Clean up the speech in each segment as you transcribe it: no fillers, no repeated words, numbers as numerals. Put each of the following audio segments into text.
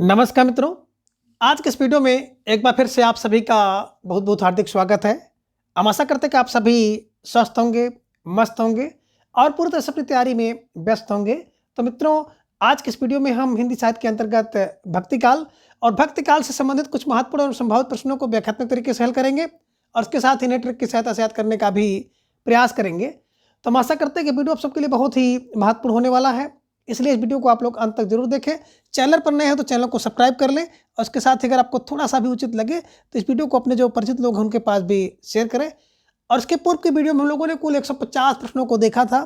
नमस्कार मित्रों, आज के इस वीडियो में एक बार फिर से आप सभी का बहुत बहुत हार्दिक स्वागत है। हम आशा करते हैं कि आप सभी स्वस्थ होंगे, मस्त होंगे और पूरी तरह से अपनी तैयारी में व्यस्त होंगे। तो मित्रों, आज के इस वीडियो में हम हिंदी साहित्य के अंतर्गत भक्तिकाल और भक्तिकाल से संबंधित कुछ महत्वपूर्ण और संभावित प्रश्नों को व्याख्यात्मक तरीके से हल करेंगे और इसके साथ ही नेट ट्रिक की सहायता से याद करने का भी प्रयास करेंगे। तो हम आशा करते हैं कि वीडियो आप सबके लिए बहुत ही महत्वपूर्ण होने वाला है, इसलिए इस वीडियो को आप लोग अंत तक जरूर देखें। चैनल पर नए हैं तो चैनल को सब्सक्राइब कर लें और उसके साथ ही अगर आपको थोड़ा सा भी उचित लगे तो इस वीडियो को अपने जो परिचित लोग हैं उनके पास भी शेयर करें। और इसके पूर्व के वीडियो में हम लोगों ने कुल 150 प्रश्नों को देखा था,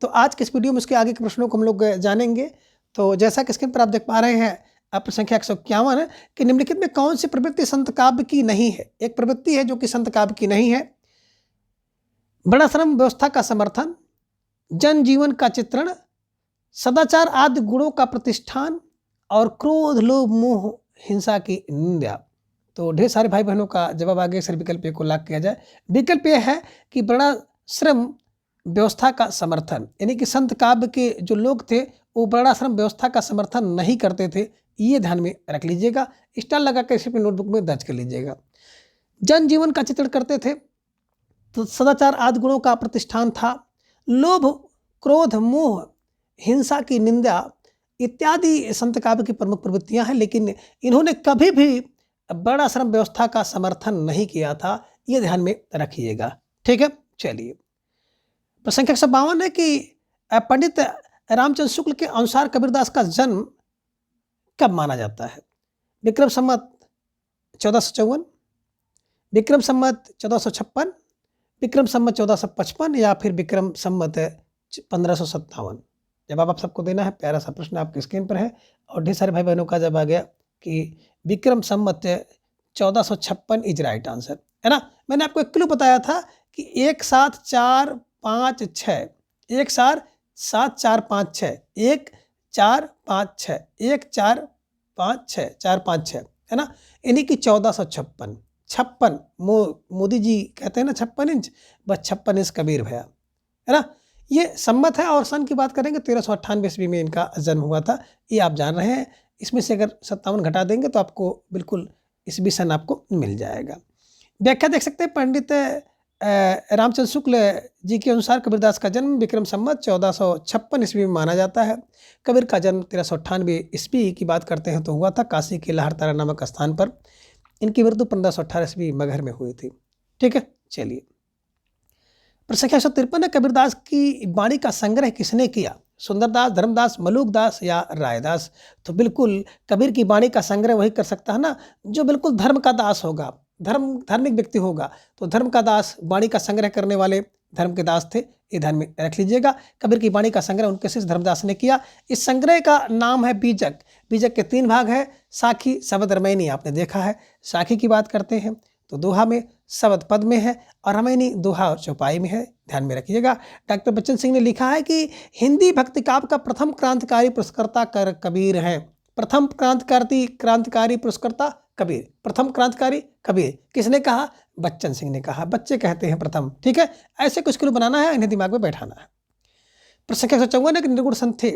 तो आज के इस वीडियो में उसके आगे के प्रश्नों को हम लोग जानेंगे। तो जैसा कि स्क्रीन पर आप देख पा रहे हैं, प्रश्न संख्या 151 है कि निम्नलिखित में कौन सी प्रवृत्ति संत काव्य की नहीं है। एक प्रवृत्ति है जो कि संत काव्य की नहीं है। वर्णाश्रम व्यवस्था का समर्थन, जन जीवन का चित्रण, सदाचार आदि गुणों का प्रतिष्ठान और क्रोध लोभ मोह हिंसा की निंदा। तो ढेर सारे भाई बहनों का जवाब आगे सर विकल्प ए को लाग किया जाए। विकल्प यह है कि वर्णाश्रम व्यवस्था का समर्थन, यानी कि संत काव्य के जो लोग थे वो वर्णाश्रम व्यवस्था का समर्थन नहीं करते थे, ये ध्यान में रख लीजिएगा। स्टार लगा कर इसे अपनी नोटबुक में दर्ज कर लीजिएगा। जन जीवन का चित्रण करते थे, तो सदाचार आदि गुणों का प्रतिष्ठान था। लोभ क्रोध मोह हिंसा की निंदा इत्यादि संत काव्य की प्रमुख प्रवृत्तियां हैं, लेकिन इन्होंने कभी भी वर्णाश्रम व्यवस्था का समर्थन नहीं किया था, ये ध्यान में रखिएगा। ठीक है, चलिए। प्रश्न संख्या 152 है कि पंडित रामचंद्र शुक्ल के अनुसार कबीरदास का जन्म कब माना जाता है। विक्रम संवत 1454, विक्रम संवत 1456, विक्रम संवत 1455 या फिर विक्रम संवत 1557। जवाब आप सबको देना है। प्यारा सा प्रश्न आपकी स्क्रीन पर है और ढेर सारे भाई बहनों का जवाब आ गया कि Vikram Samvat 1456 is right answer, है ना। मैंने आपको एक क्लू बताया था कि 1 7 4 5 6, 1 4 7 4 5 6, 1 4 5 6, 1 4 5 6, 4 5 6, है ना। यानी कि 1456 56 मोदी जी कहते हैं ना 56 इंच, बस 56 इंच कबीर भैया, है ना। ये सम्मत है और सन की बात करेंगे 1398 ईस्वी में इनका जन्म हुआ था, ये आप जान रहे हैं। इसमें से अगर 57 घटा देंगे तो आपको बिल्कुल ईस्वी सन आपको मिल जाएगा। व्याख्या देख सकते हैं, पंडित रामचंद्र शुक्ल जी के अनुसार कबीरदास का जन्म विक्रम संवत 1456 ईस्वी में माना जाता है। कबीर का जन्म 1398 ईस्वी की बात करते हैं तो हुआ था काशी के लाहरतारा नामक स्थान पर। इनकी मृत्यु 1518 ईस्वी मगहर में हुई थी। ठीक है, चलिए। प्रश्न संख्या 153 है कबीरदास की वाणी का संग्रह किसने किया। सुंदरदास, धर्मदास, मलूकदास या रायदास। तो बिल्कुल कबीर की वाणी का संग्रह वही कर सकता है ना जो बिल्कुल धर्म का दास होगा, धार्मिक व्यक्ति होगा। तो धर्म का दास, वाणी का संग्रह करने वाले धर्म के दास थे, ये ध्यान में रख लीजिएगा। कबीर की वाणी का संग्रह उनके शिष्य धर्मदास ने किया। इस संग्रह का नाम है बीजक। बीजक के 3 भाग है, साखी शबद रमैनी। आपने देखा है, साखी की बात करते हैं तो दोहा में, शबद पद में है और रमैनी दोहा और चौपाई में है, ध्यान में रखिएगा। डॉक्टर बच्चन सिंह ने लिखा है कि हिंदी भक्ति काव्य का प्रथम क्रांतिकारी पुरस्कर्ता कबीर है। प्रथम क्रांतिकारी पुरस्कर्ता कबीर, प्रथम क्रांतिकारी कबीर। किसने कहा? बच्चन सिंह ने कहा। बच्चे कहते हैं प्रथम। ठीक है, ऐसे कुछ क्लू बनाना है, इन्हें दिमाग में बैठाना है। प्रश्न संख्या 154 है कि निर्गुण संत थे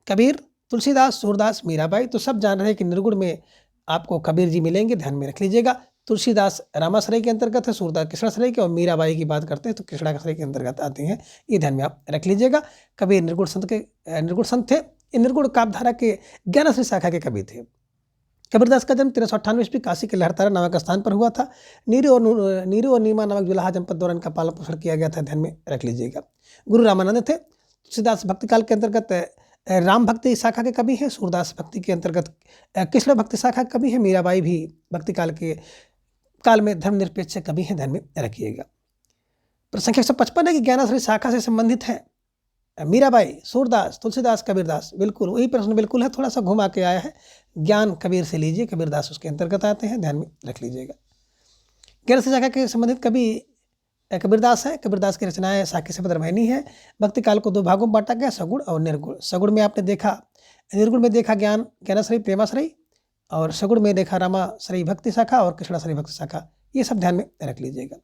कबीर, तुलसीदास, सूरदास, मीराबाई। तो सब जान रहे हैं कि निर्गुण में आपको कबीर जी मिलेंगे, ध्यान में रख लीजिएगा। तुलसीदास रामाश्रय के अंतर्गत है, सूरदास कृष्णाश्रय के, और मीराबाई की बात करते हैं तो कृष्णाश्रय के अंतर्गत आते हैं, ये ध्यान में आप रख लीजिएगा। कबीर निर्गुण संत थे। इन निर्गुण काव्यधारा के ज्ञानश्री शाखा के कवि थे। कबीरदास का जन्म 1398 ईस्वी काशी के लहरतारा नामक स्थान पर हुआ था। नीरू और नीमा नामक जुलाहा जनपद द्वारा इनका पालन पोषण किया गया था, ध्यान में रख लीजिएगा। गुरु रामानंद थे। तुलसीदास भक्तिकाल के अंतर्गत राम भक्ति शाखा के कवि हैं। सूरदास भक्ति के अंतर्गत कृष्ण भक्ति शाखा के कवि हैं। मीराबाई भी भक्ति काल में धर्मनिरपेक्ष कवि हैं, ध्यान में रखिएगा। प्रश्न संख्या 155 है कि ज्ञानाश्रय शाखा से संबंधित है मीराबाई, सूरदास, तुलसीदास, कबीरदास। बिल्कुल वही प्रश्न बिल्कुल है, थोड़ा सा घुमा के आया है। ज्ञान कबीर से लीजिए, कबीरदास उसके अंतर्गत आते हैं, ध्यान में रख लीजिएगा। ज्ञानाश्रय शाखा के संबंधित कवि कबीरदास है। कबीरदास की रचनाएं साखी शबद रमैनी है। भक्ति काल को 2 भागों में बांटा गया, सगुण और निर्गुण। सगुण में आपने देखा, निर्गुण में देखा ज्ञानाश्रय प्रेमाश्रय, और सगुण में देखा रामाश्रय भक्ति शाखा और कृष्णाश्रय भक्ति शाखा। ये सब ध्यान में रख लीजिएगा।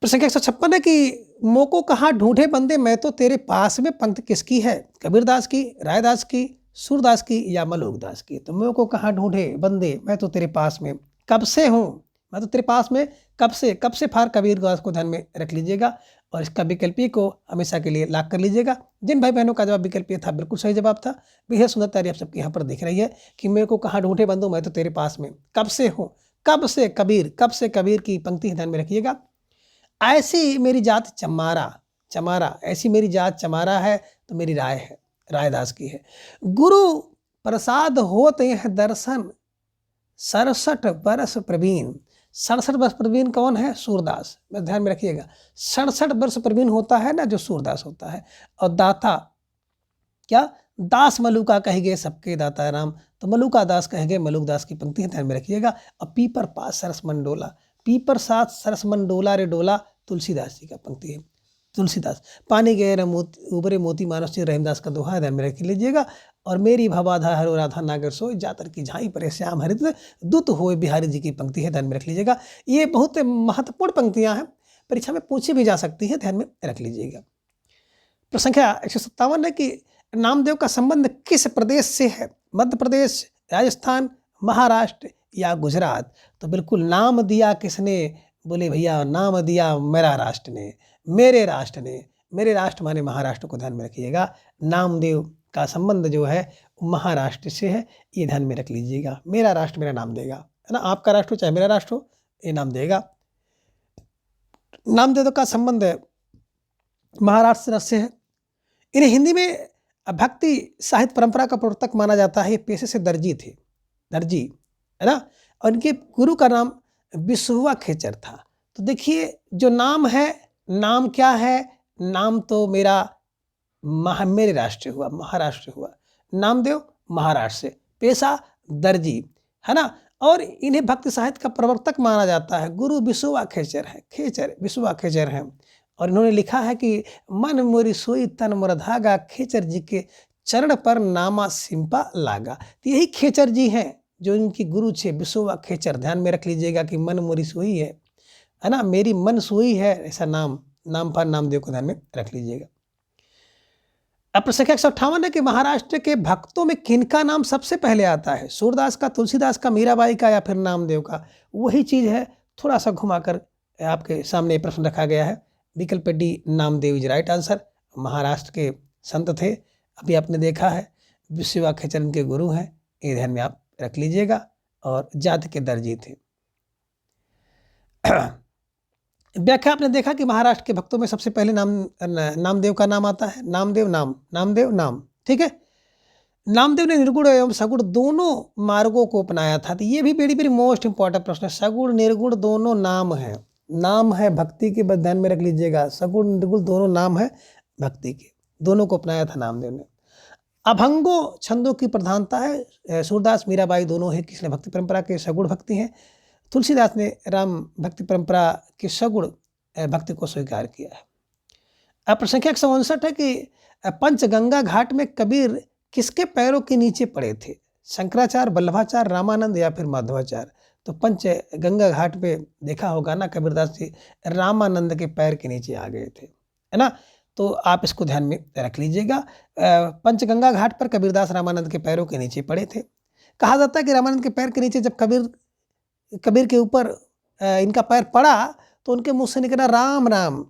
प्रश्न संख्या 156 है कि मोको कहाँ ढूंढे बंदे मैं तो तेरे पास में, पंक्ति किसकी है। कबीरदास की, रायदास की, सूरदास की या मलूकदास की। तो मेरे को कहाँ ढूंढे बंदे, मैं तो तेरे पास में कब से हूँ, मैं तो तेरे पास में कब से फार कबीरदास को ध्यान में रख लीजिएगा और इसका विकल्पी को हमेशा के लिए लॉक कर लीजिएगा। जिन भाई बहनों का जवाब विकल्पी था बिल्कुल सही जवाब था। बेहद सुंदर तैयारी आप सबके यहाँ पर दिख रही है कि मेरे को कहाँ ढूंढे बंधु, मैं तो तेरे पास में कब से हूँ। कब से कबीर की पंक्ति ध्यान में रखिएगा। ऐसी मेरी जात चमारा, चमारा ऐसी मेरी जात चमारा है, तो मेरी राय है, रायदास की है। गुरु प्रसाद होते हैं दर्शन 67 वर्ष प्रवीण। 67 वर्ष प्रवीण कौन है? सूरदास। बस ध्यान में रखिएगा, 67 वर्ष प्रवीण होता है ना जो सूरदास होता है। और दाता क्या? दास मलुका कह गए सबके दाता राम, तो मलुका दास कह गए मलुकदास की पंक्ति ध्यान में रखिएगा। और पीपर पास सरस मंडोला, पीपर साथ सरस मंडोला रे डोला, तुलसीदास जी का पंक्ति है। तुलसीदास पानी गए उबरे मोती मानस जी, रहीमदास का दोहा ध्यान में रख लीजिएगा। और मेरी भवाधा हरो राधा नागर सोई, जातर की झाई पर श्याम हरित दुत होए बिहारी जी की पंक्ति है, ध्यान में रख लीजिएगा। ये बहुत महत्वपूर्ण पंक्तियां हैं, परीक्षा में पूछी भी जा सकती है, ध्यान में रख लीजिएगा। प्रश्न संख्या 157 है कि नामदेव का संबंध किस प्रदेश से है? मध्य प्रदेश, राजस्थान, महाराष्ट्र या गुजरात? तो बिल्कुल नाम दिया किसने? बोले भैया नाम दिया मेरा राष्ट्र ने, मेरे राष्ट्र ने। मेरे राष्ट्र माने महाराष्ट्र को ध्यान में रखिएगा। नामदेव का संबंध जो है महाराष्ट्र से है, ये ध्यान में रख लीजिएगा। मेरा राष्ट्र मेरा नाम देगा, है ना। आपका राष्ट्र हो चाहे मेरा राष्ट्र हो, ये नाम देगा। नामदेव का संबंध महाराष्ट्र से है। इन्हें हिंदी में भक्ति साहित्य परंपरा का प्रवर्तक माना जाता है। ये पेशे से दर्जी थे, दर्जी, है ना। और इनके गुरु का नाम बिसुआ खेचर था। तो देखिए जो नाम है, नाम क्या है? नाम तो मेरा मेरे राष्ट्र हुआ, महाराष्ट्र हुआ। नामदेव महाराष्ट्र से, पेशा दर्जी, है ना। और इन्हें भक्ति साहित्य का प्रवर्तक माना जाता है। गुरु बिसुआ खेचर है, खेचर बिसुआ खेचर हैं। और इन्होंने लिखा है कि मन मोरी सोई तन मोर धागा, खेचर जी के चरण पर नामा सिंपा लागा। तो यही खेचर जी हैं जो इनकी गुरु छे, बिसुआ खेचर। ध्यान में रख लीजिएगा कि मन मोरी सोई है ना, मेरी मन सोई है, ऐसा नाम पर नामदेव को ध्यान में रख लीजिएगा। अब प्रश्न संख्या 158 है कि महाराष्ट्र के भक्तों में किनका नाम सबसे पहले आता है? सूरदास का, तुलसीदास का, मीराबाई का या फिर नामदेव का? वही चीज है, थोड़ा सा घुमाकर आपके सामने प्रश्न रखा गया है। विकल्प D Namdev is right answer. Maharashtra के संत थे, अभी आपने देखा है, बिसुआ खेचर के गुरु हैं, ये ध्यान में आप रख लीजिएगा। और जाति के दर्जी थे। व्याख्या आपने देखा कि महाराष्ट्र के भक्तों में सबसे पहले नामदेव का नाम आता है। नामदेव नाम, ठीक है। नामदेव ने निर्गुण एवं सगुण दोनों मार्गों को अपनाया था। तो ये भी वेरी वेरी मोस्ट इंपॉर्टेंट प्रश्न है। सगुण निर्गुण दोनों नाम है, नाम है भक्ति के, बस ध्यान में रख लीजिएगा। सगुण निर्गुण दोनों नाम है भक्ति के, दोनों को अपनाया था नामदेव ने। अभंगों छंदों की प्रधानता है। सूरदास मीराबाई दोनों है किसने भक्ति परंपरा के सगुण भक्ति हैं। तुलसीदास ने राम भक्ति परंपरा के सगुण भक्ति को स्वीकार किया है। अब प्रश्न संख्या 159 है कि पंचगंगा घाट में कबीर किसके पैरों के नीचे पड़े थे? शंकराचार्य, वल्लभाचार्य, रामानंद या फिर माधवाचार्य? तो पंचगंगा घाट पे देखा होगा ना, कबीरदास जी रामानंद के पैर के नीचे आ गए थे, है ना। तो आप इसको ध्यान में रख लीजिएगा। पंचगंगा घाट पर कबीरदास रामानंद के पैरों के नीचे पड़े थे। कहा जाता है कि रामानंद के पैर के नीचे जब कबीर के ऊपर इनका पैर पड़ा तो उनके मुंह से निकला राम राम,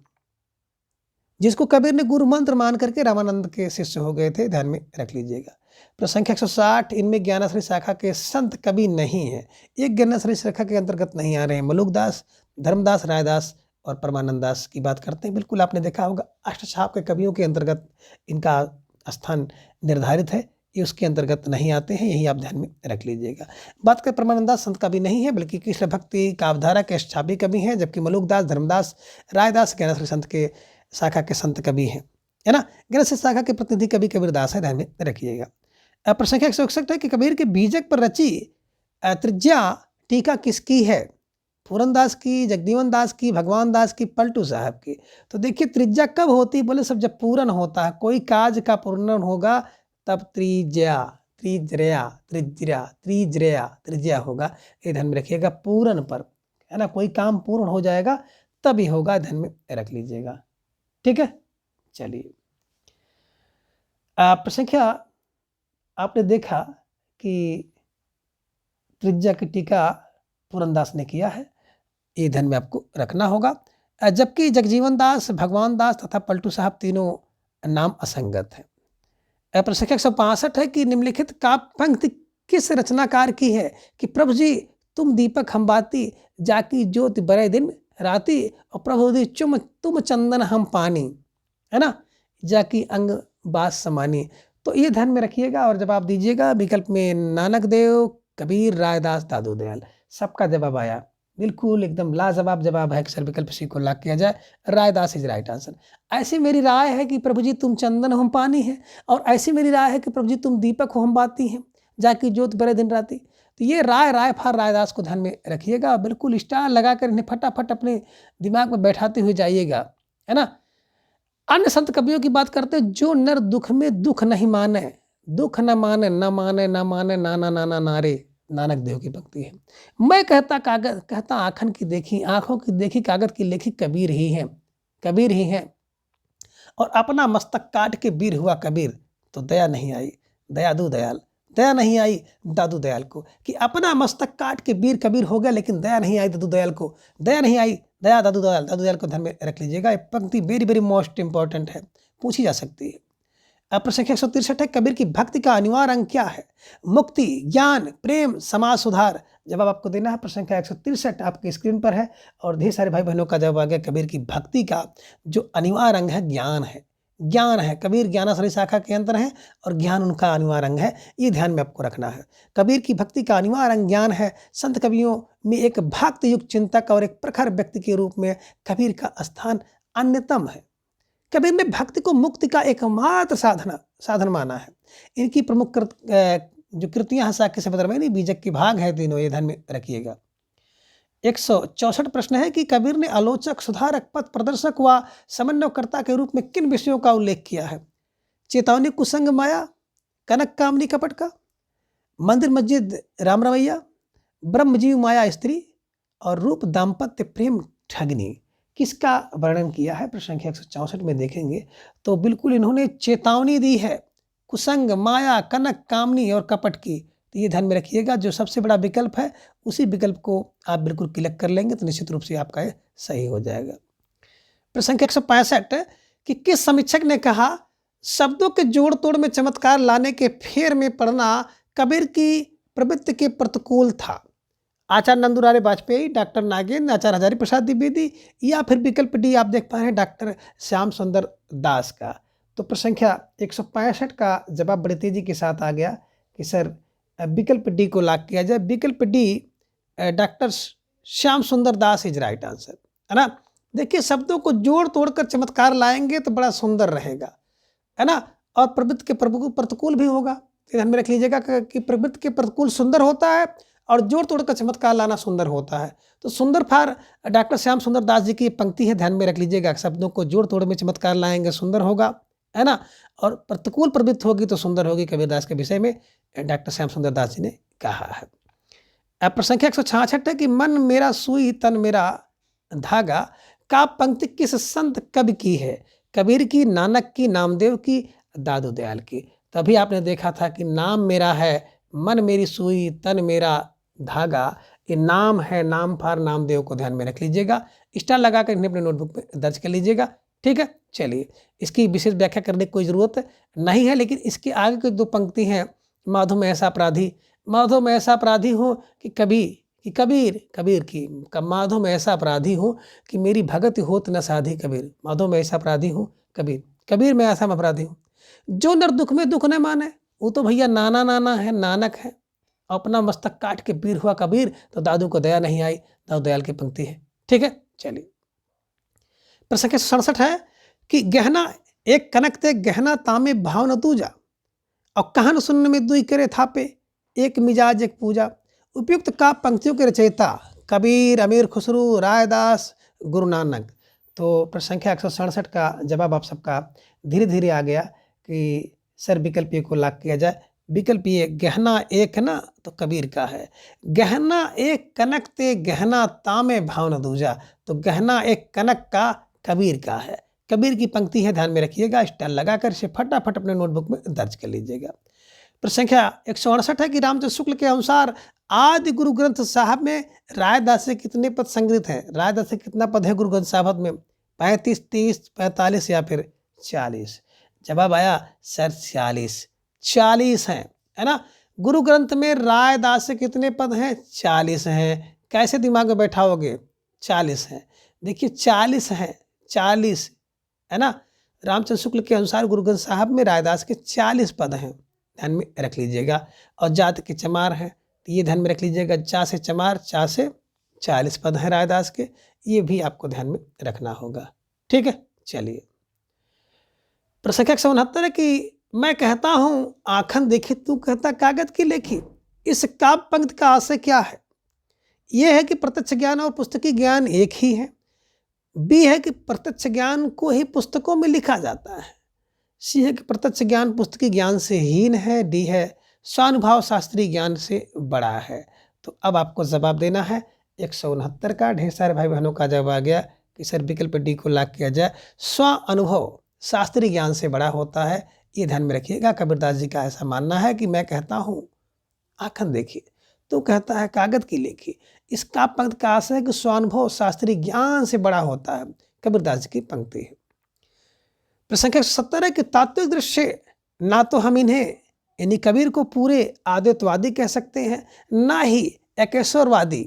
जिसको कबीर ने गुरु मंत्र मान करके रामानंद के शिष्य हो गए थे, ध्यान में रख लीजिएगा। प्रश्न संख्या 160, इनमें ज्ञानाश्रय शाखा के संत कवि नहीं है। एक ज्ञानाश्रय शाखा के अंतर्गत नहीं आ रहे हैं। मलुकदास, धर्मदास, रायदास और परमानंद दास की बात करते हैं। बिल्कुल आपने देखा होगा अष्टछाप के कवियों के अंतर्गत इनका स्थान निर्धारित है, ये उसके अंतर्गत नहीं आते हैं, यही आप ध्यान में रख लीजिएगा। बात करें परमानंद दास संत कवि नहीं है, बल्कि कृष्ण भक्ति काव्यधारा के अष्टछापी कवि हैं, जबकि मलुकदास, धर्मदास, रायदास ज्ञानाश्रय संत के शाखा के संत कवि हैं, है ना। ज्ञानाश्रय शाखा के प्रतिनिधि कवि कबीरदास है, ध्यान में रखिएगा। प्रश्न संख्या 161 है कि कबीर के बीजक पर रची त्रिज्या टीका किसकी है? पूरन दास की, जगदीवन दास की, भगवान दास की, पलटू साहब की? तो देखिए त्रिज्या कब होती है? बोले सब जब पूरन होता है, कोई काज का पूर्ण होगा तब त्रिज्या होगा, ये ध्यान में रखिएगा। पूरन पर, है ना, कोई काम पूर्ण हो जाएगा तभी होगा, ध्यान में रख लीजिएगा, ठीक है। चलिए प्रश्न संख्या आपने देखा कि त्रिज्या की टीका पुरंदास ने किया है, ये ध्यान में आपको रखना होगा। जबकि जगजीवन दास, भगवान दास तथा पलटू साहब तीनों नाम असंगत हैं। प्रश्न संख्या 165 है कि निम्नलिखित काव्य पंक्ति किस रचनाकार की है कि प्रभु जी तुम दीपक हम बाती, जाकी ज्योति बरे दिन राती, और प्रभु जी तुम चंदन हम पानी, है ना, जाकी अंग बास समानी। तो ये ध्यान में रखिएगा और जवाब दीजिएगा। विकल्प में नानक देव, कबीर, रायदास, दादू दयाल, सबका जवाब आया। बिल्कुल एकदम लाजवाब जवाब है कि सर विकल्प सी को लॉक किया जाए, रायदास इज राइट आंसर। ऐसी मेरी राय है कि प्रभु जी तुम चंदन हम पानी है, और ऐसी मेरी राय है कि प्रभु जी तुम दीपक हो हम बाती हैं, जाकी ज्योत बरे दिन राती। तो ये राय फार रायदास को ध्यान में रखिएगा। बिल्कुल स्टार लगाकर इन्हें फटाफट अपने दिमाग में बैठाते हुए जाइएगा, है ना। अन्य संत कवियों की बात करते हैं, जो नर दुख में दुख नहीं माने, दुख न माने, न माने न माने, नाना नाना नारे, नानक देव की भक्ति है। मैं कहता कागज, कहता आँखन की देखी, आंखों की देखी कागज की लेखी, कबीर ही है, कबीर ही है। और अपना मस्तक काट के वीर हुआ कबीर, तो दया नहीं आई दयादू दयाल, दया नहीं आई दादू दयाल को, कि अपना मस्तक काट के वीर कबीर हो गया, लेकिन दया नहीं आई दादू दयाल को, दया नहीं आई दया दादू दयाल, दादू दयाल को ध्यान में रख लीजिएगा। ये पंक्ति वेरी वेरी मोस्ट इंपॉर्टेंट है, पूछी जा सकती है। प्रश्न संख्या 163 है, कबीर की भक्ति का अनिवार्य अंग क्या है? मुक्ति, ज्ञान, प्रेम, समाज सुधार। जवाब आपको देना है। प्रश्न संख्या 163 आपकी स्क्रीन पर है और ढेर सारे भाई बहनों का जवाब आ गया। कबीर की भक्ति का जो अनिवार्य अंग है ज्ञान है, ज्ञान है। कबीर ज्ञानाश्रय शाखा के अंतर है और ज्ञान उनका अनिवार्य अंग है, ये ध्यान में आपको रखना है। कबीर की भक्ति का अनिवार्य अंग ज्ञान है। संत कवियों में एक भक्त युक्त चिंतक और एक प्रखर व्यक्ति के रूप में कबीर का स्थान अन्यतम है। कबीर ने भक्ति को मुक्ति का एकमात्र साधन माना है। इनकी प्रमुख जो कृतियां हैं साक्य से बदरमैनी, बीजक की भाग है तीनों, ये ध्यान में रखिएगा। 164 प्रश्न है कि कबीर ने आलोचक, सुधारक, पथ प्रदर्शक व समन्वयकर्ता के रूप में किन विषयों का उल्लेख किया है? चेतावनी, कुसंग, माया, कनक कामनी, कपट का, मंदिर मस्जिद, राम रमैया, ब्रह्मजीव, माया स्त्री, और रूप, दाम्पत्य, प्रेम, ठगनी। किसका वर्णन किया है? प्रश्न संख्या 164 में देखेंगे तो बिल्कुल इन्होंने चेतावनी दी है कुसंग, माया, कनक, कामनी और कपट की। तो ये ध्यान में रखिएगा, जो सबसे बड़ा विकल्प है उसी विकल्प को आप बिल्कुल क्लिक कर लेंगे तो निश्चित रूप से आपका ये सही हो जाएगा। प्रश्न संख्या 165 कि किस समीक्षक ने कहा, शब्दों के जोड़ तोड़ में चमत्कार लाने के फेर में पड़ना कबीर की प्रवृत्ति के प्रतिकूल था? आचार्य नंदुलाल वाजपेयी, डॉक्टर नागेंद्र, आचार्य हजारी प्रसाद द्विवेदी, या फिर विकल्प डी आप देख पा रहे हैं डॉक्टर श्याम सुंदर दास का। तो प्रश्न संख्या 165 का जवाब बड़ी तेजी के साथ आ गया कि सर विकल्प डी को लॉक किया जाए। विकल्प डी डॉक्टर श्याम सुंदर दास इज राइट आंसर, है ना। देखिए, शब्दों को जोड़ तोड़कर चमत्कार लाएंगे तो बड़ा सुंदर रहेगा, है ना, और प्रवृत्ति के प्रतिकूल भी होगा। ध्यान में रख लीजिएगा कि प्रवृत्ति के प्रतिकूल सुंदर होता है और जोड़ तोड़ कर चमत्कार लाना सुंदर होता है। तो सुंदर फार डॉक्टर श्याम सुंदर दास जी की पंक्ति है, ध्यान में रख लीजिएगा। शब्दों को जोड़ तोड़ में चमत्कार लाएंगे सुंदर होगा, है ना, और प्रतिकूल प्रवृत्ति होगी तो सुंदर होगी। कबीरदास के विषय में डॉक्टर श्याम सुंदर दास जी ने कहा है। प्रश्न संख्या 166 है कि मन मेरा सुई तन मेरा धागा का पंक्ति किस संत कवि की है? कबीर की, नानक की, नामदेव की, दादू दयाल की। तभी आपने देखा था कि नाम मेरा है, मन मेरी सुई, तन मेरा धागा, ये नाम है, नाम फार नामदेव को ध्यान में रख लीजिएगा। स्टार लगाकर इन्हें अपने नोटबुक में दर्ज कर लीजिएगा, ठीक है। चलिए, इसकी विशेष व्याख्या करने की कोई ज़रूरत नहीं है, लेकिन इसके आगे की दो पंक्ति हैं, माधो में ऐसा अपराधी, माधो में ऐसा अपराधी हूँ कि कबीर की माधो में ऐसा अपराधी हूँ कि मेरी भगत होत न साधी कबीर। माधो में ऐसा अपराधी हूँ कबीर में ऐसा अपराधी हूँ। जो नर दुख में दुख न माने, वो तो भैया नाना है, नानक है। अपना मस्तक काट के वीर हुआ कबीर, तो दादू को दया नहीं आई, दादू दयाल की पंक्ति है, ठीक है। चलिए, प्रश्न 167 है कि गहना एक कनक ते गहना तामे भाव न दूजा, और कहन सुनने में दुई करे थापे, एक मिजाज एक पूजा। उपयुक्त का पंक्तियों के रचयिता कबीर, अमीर खुसरू, रायदास, गुरु नानक। तो प्रश्न संख्या 167 का जवाब आप सबका धीरे धीरे आ गया कि सर विकल्प ए को लॉक किया जाए। विकल्प ये गहना एक ना तो कबीर का है, गहना एक कनक ते गहना तामे भाव न दूजा, तो गहना एक कनक का कबीर का है। कबीर की पंक्ति है, ध्यान में रखिएगा। स्टार लगाकर इसे फटाफट अपने नोटबुक में दर्ज कर लीजिएगा। प्रश्न संख्या 168 है कि रामचंद्र शुक्ल के अनुसार आदि गुरु ग्रंथ साहब में रायदास से कितने पद संग्रहित है? रायदास से कितना पद है गुरु ग्रंथ साहब में? 35, 30, 45 या फिर 40? जवाब आया सर 40। 40 हैं, है ना। गुरु ग्रंथ में रायदास से कितने पद हैं? 40 हैं। कैसे दिमाग में बैठाओगे? 40 हैं। देखिए 40 हैं, 40, है ना। रामचंद्र शुक्ल के अनुसार गुरु ग्रंथ साहब में रायदास के 40 पद हैं, ध्यान में रख लीजिएगा। और जात के चमार हैं, तो ये ध्यान में रख लीजिएगा। चा से चमार, चा से 40 पद हैं रायदास के, ये भी आपको ध्यान में रखना होगा। ठीक है, चलिए। प्रश्न संख्या 169 है कि मैं कहता हूँ आखन देखी, तू कहता कागज की लेखी। इस काव्य पंक्ति का आशय क्या है? यह है कि प्रत्यक्ष ज्ञान और पुस्तकी ज्ञान एक ही है। बी है कि प्रत्यक्ष ज्ञान को ही पुस्तकों में लिखा जाता है। सी है कि प्रत्यक्ष ज्ञान पुस्तकी ज्ञान से हीन है। डी है स्वानुभव शास्त्रीय ज्ञान से बड़ा है। तो अब आपको जवाब देना है 169 का। ढेर सारे भाई बहनों का जवाब आ गया कि सर विकल्प डी को लाख किया जाए। स्व अनुभव शास्त्रीय ज्ञान से बड़ा होता है, ये ध्यान में रखिएगा। कबीरदास जी का ऐसा मानना है कि मैं कहता हूँ आखन देखिए, तो कहता है कागज की लेखी। इस काव्य पंक्ति का आशय है कि स्वानुभव शास्त्रीय ज्ञान से बड़ा होता है। कबीरदास जी की पंक्ति है। प्रश्न संख्या 170 है कि तात्विक दृश्य ना तो हम इन्हें यानी कबीर को पूरे आद्वैतवादी कह सकते हैं, ना ही एकेश्वरवादी।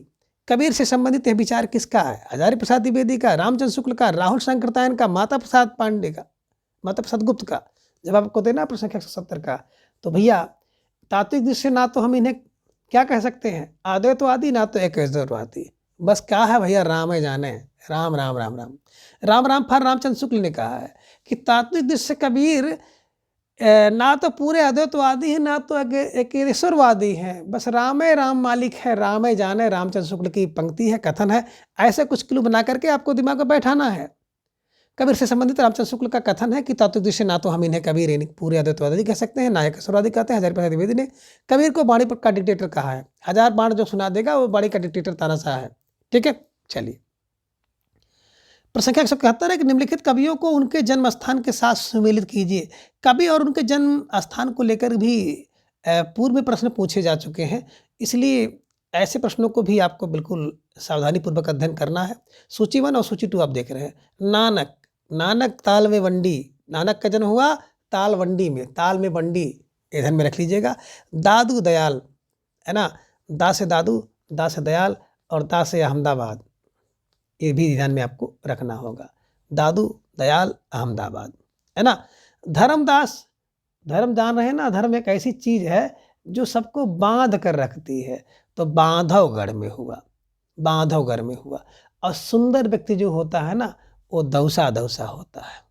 कबीर से संबंधित यह विचार किसका है? हजारी प्रसाद द्विवेदी का, रामचंद्र शुक्ल का, राहुल शंकरतायन का, माता प्रसाद पांडे का, माता प्रसाद गुप्त का? जवाब आपको देना प्रश्न संख्या 170 का। तो भैया तात्विक दृश्य ना तो हम इन्हें क्या कह सकते हैं? अद्वैतवादी, ना तो एकेश्वरवादी। बस क्या है भैया, राम है जाने। राम राम राम राम राम राम फर रामचंद्र शुक्ल ने कहा है कि तात्विक दृश्य कबीर ना तो पूरे अद्वैतवादी है, ना तो एकेश्वरवादी हैं। बस राम है, राम मालिक है, राम है जाने। रामचंद्र शुक्ल की पंक्ति है, कथन है। ऐसे कुछ क्लू बना करके आपको दिमाग में बैठाना है। कबीर से संबंधित रामचंद्र शुक्ल का कथन है कि तात्विक दृश्य ना तो हम इन्हें कबीर यानी पूरे अद्वैतवादी कह सकते हैं, ना एकेश्वरवादी कहते हैं। हजारी प्रसाद द्विवेदी ने कबीर को बाणी का डिक्टेटर कहा है। 1000 बाण जो सुना देगा वो बाणी का डिक्टेटर तानाशाह है। ठीक है, चलिए। प्रश्न संख्या 171 है कि निम्नलिखित कवियों को उनके जन्म स्थान के साथ सुमेलित कीजिए। कवि और उनके जन्म स्थान को लेकर भी पूर्व में प्रश्न पूछे जा चुके हैं, इसलिए ऐसे प्रश्नों को भी आपको बिल्कुल सावधानी पूर्वक अध्ययन करना है। सूची 1 और सूची 2 आप देख रहे हैं। नानक, नानक ताल में वंडी। नानक का जन्म हुआ ताल वंडी में, ताल में वंडी, ध्यान में रख लीजिएगा। दादू दयाल, है ना। दा से दादू, दा से दयाल और दा से अहमदाबाद, ये भी ध्यान में आपको रखना होगा। दादू दयाल अहमदाबाद, है ना। धर्मदास, धर्म जान रहे हैं ना, धर्म एक ऐसी चीज है जो सबको बांध कर रखती है। तो बांधवगढ़ में हुआ, बांधवगढ़ में हुआ। और सुंदर व्यक्ति जो होता है ना, वो धौसा धौसा होता है,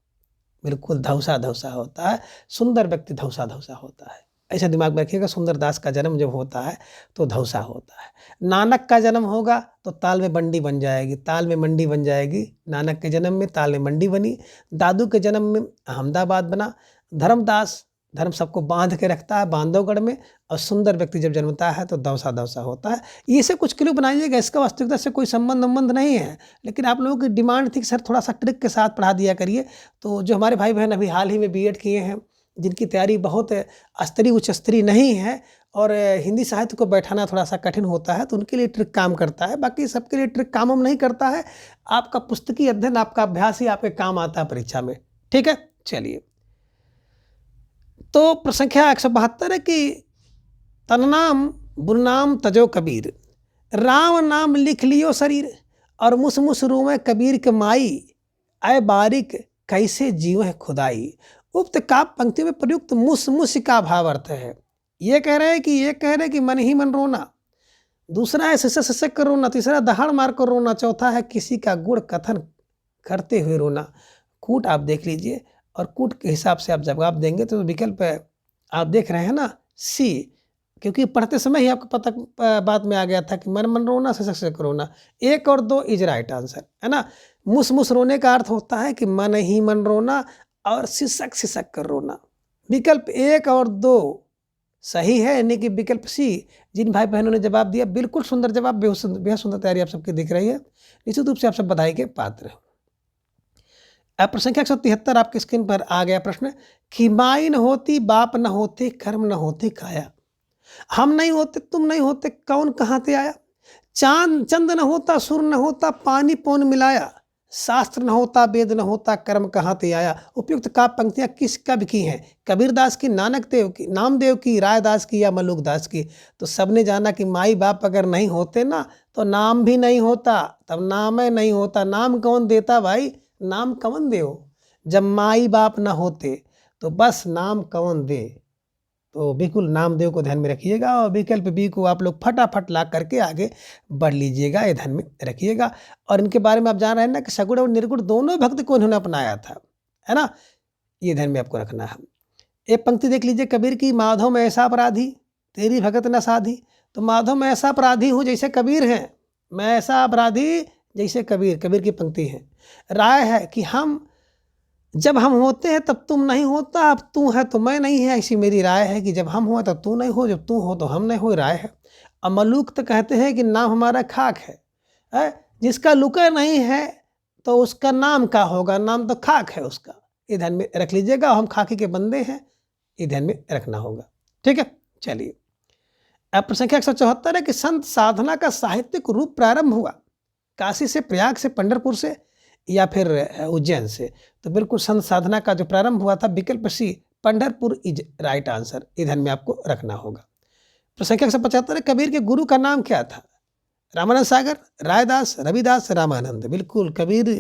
बिल्कुल धौसा धौसा होता है। सुंदर व्यक्ति धौसा धौसा होता है, ऐसा दिमाग में रखिएगा। सुंदरदास का जन्म जब होता है तो धौसा होता है। नानक का जन्म होगा तो ताल में मंडी बन जाएगी, ताल में मंडी बन जाएगी। नानक के जन्म में ताल में मंडी बनी। दादू के जन्म में अहमदाबाद बना। धर्मदास, धर्म सबको बांध के रखता है बांधवगढ़ में। और सुंदर व्यक्ति जब जन्मता है तो दौसा दौसा होता है। ये से कुछ क्लू बनाइएगा, इसका वास्तविकता से कोई संबंध नहीं है, लेकिन आप लोगों की डिमांड थी कि सर थोड़ा सा ट्रिक के साथ पढ़ा दिया करिए। तो जो हमारे भाई बहन अभी हाल ही में बीएड किए हैं, जिनकी तैयारी बहुत स्तरीय उच्च स्तरीय नहीं है और हिंदी साहित्य को बैठाना थोड़ा सा कठिन होता है, तो उनके लिए ट्रिक काम करता है। बाकी सबके लिए ट्रिक काम नहीं करता है। आपका पुस्तकीय अध्ययन, आपका अभ्यास ही आपके काम आता है परीक्षा में। ठीक है, चलिए। तो प्रश्न संख्या 172 है कि तन्नाम बुरनाम तजो कबीर। राम नाम लिख लियो शरीर और मुस मुस रोवे कबीर के माई। आय बारिक कैसे जीव है खुदाई। उक्त काव्य पंक्तियों में प्रयुक्त मुस मुस का भाव अर्थ है। ये कह रहे हैं कि मन ही मन रोना, दूसरा है सिसक सिसक कर रोना, तीसरा दहाड़ मार कर रोना, चौथा है किसी का गुण कथन करते हुए रोना। कूट आप देख लीजिए और कूट के हिसाब से आप जवाब देंगे। तो विकल्प आप देख रहे हैं ना, सी, क्योंकि पढ़ते समय ही आपको पता बात में आ गया था कि मन मन रोना, सिसक सिसक रोना। 1 और 2 इज राइट आंसर, है ना। मुस मुस रोने का अर्थ होता है कि मन ही मन रोना और सिसक सिसक कर रोना। विकल्प 1 और 2 सही है, यानी कि विकल्प सी। जिन भाई बहनों ने जवाब दिया बिल्कुल सुंदर जवाब, बेहद सुंदर तैयारी आप सबकी दिख रही है। निश्चित रूप से आप सब बधाई के पात्र हैं। प्रश्न संख्या 173 आपकी स्क्रीन पर आ गया प्रश्न कि माई न होती बाप न होते कर्म न होते काया, हम नहीं होते तुम नहीं होते कौन कहाँ से आया, चांद चंद न होता सुर न होता पानी पौन मिलाया, शास्त्र न होता वेद न होता कर्म कहाँ से आया। उपयुक्त काव्य पंक्तियां किस कवि की हैं? कबीरदास की, नानक देव की, नामदेव की, रायदास की या मलुक दास की? तो सबने जाना कि माई बाप अगर नहीं होते ना तो नाम भी नहीं होता, तब नाम ही नहीं होता। नाम कौन देता भाई? नाम कौन दे? जब माई बाप ना होते तो बस नाम कौन दे? तो बिल्कुल नामदेव को ध्यान में रखिएगा और विकल्प बी को आप लोग फटाफट ला करके आगे बढ़ लीजिएगा, ये ध्यान में रखिएगा। और इनके बारे में आप जान रहे हैं ना कि सगुण और निर्गुण दोनों भक्त को इन्होंने अपनाया था, है ना, ये ध्यान में आपको रखना है। एक पंक्ति देख लीजिए कबीर की, माधव में ऐसा अपराधी तेरी भगत न साधी। तो माधव मैं ऐसा अपराधी हूँ जैसे कबीर हैं, मैं ऐसा अपराधी जैसे कबीर, कबीर की पंक्ति है। राय है कि हम जब हम होते हैं तब तुम नहीं होता, अब तू है तो मैं नहीं है, ऐसी मेरी राय है कि जब हम हुआ तब तू नहीं हो, जब तू हो तो हम नहीं हो, राय है। अब मलूक तो कहते हैं कि नाम हमारा खाक है? जिसका लुका नहीं है तो उसका नाम क्या होगा? नाम तो खाक है उसका, ये ध्यान में रख लीजिएगा। हम खाकी के बंदे हैं, ये ध्यान में रखना होगा, ठीक है। चलिए अब प्रश्न संख्या 174 है कि संत साधना का साहित्यिक रूप प्रारंभ हुआ काशी से, प्रयाग से, पंढरपुर से या फिर उज्जैन से? तो बिल्कुल संत साधना का जो प्रारंभ हुआ था विकल्प सी पंढरपुर इज राइट आंसर, ये ध्यान में आपको रखना होगा। प्रश्न संख्या 175 है कबीर के गुरु का नाम क्या था? रामानंद सागर, रायदास, रविदास, रामानंद। बिल्कुल कबीर